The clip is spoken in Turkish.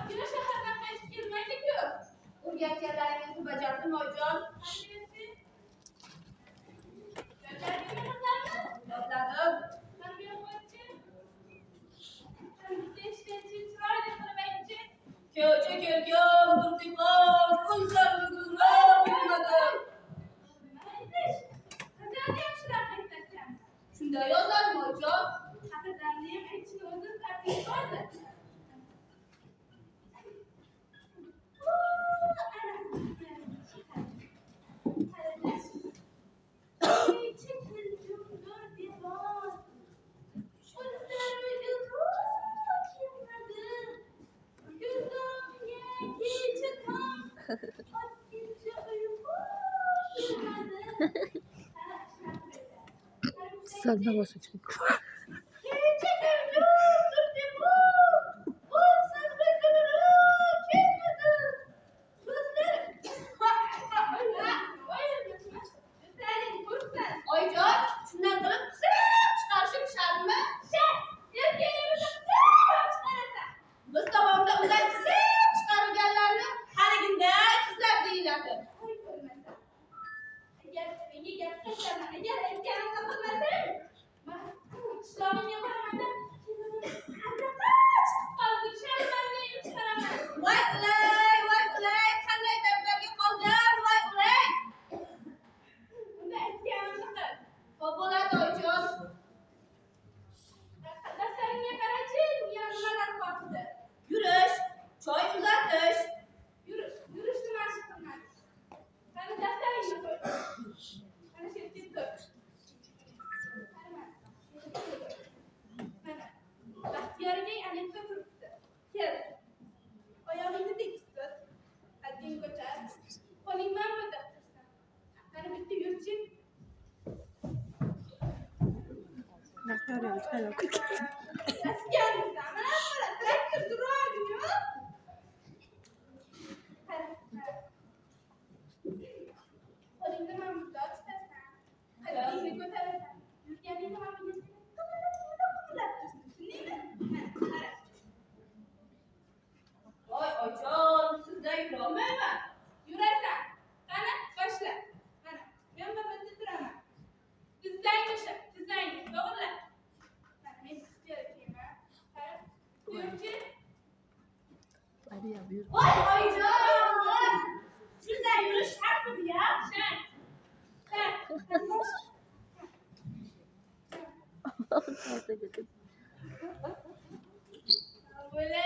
Yine şehirden kaçıp girmeydik yok. Urget yerlerinizi bacardım hocam. Gönderdin mi kızlarını? Yokladım. Ben bir yapacağım. Ben bir de işte çiftçilerle kırmayınca. Köçe körgüm, durduğum, kızlar uygulam, bilmedim. Kızlar yapışılar beklerken. Şunda yollarım hocam. Hafızanlıyım, için uzun taktik vardı. Sallama saçını. Yürüyüş, çay uzatış. Yürüyüş, yürüyüştüm aşkım ben. Ben de defterim yok. Ben de şirket yok. Bahtiyarıge anekte turuptu. Gel. Ayağımını dik tut. Hadi götür. Kolimden mi dağıtırsın? Ben bitti yürüyüşüm. Asker misin? Ama ne yapalım? Traktör durar diyor. Kolimden mi dağıtırsın? Hadi bir götürürsen. Yürüyenin zaman bir yürüyüşüm. Oy hocam sizde yürüyor mu? Yürürsen. Bana başla. Bana. Ben babamda duramam. Düzden yaşa. Düzden yaşa. Doğru. Ben ne istiyorum ha? Yürüyüşü. Hadi ya yürü. Oy hocam. Düzden yürüyüş şart mı ya? Şart. Nerede götür? Böyle.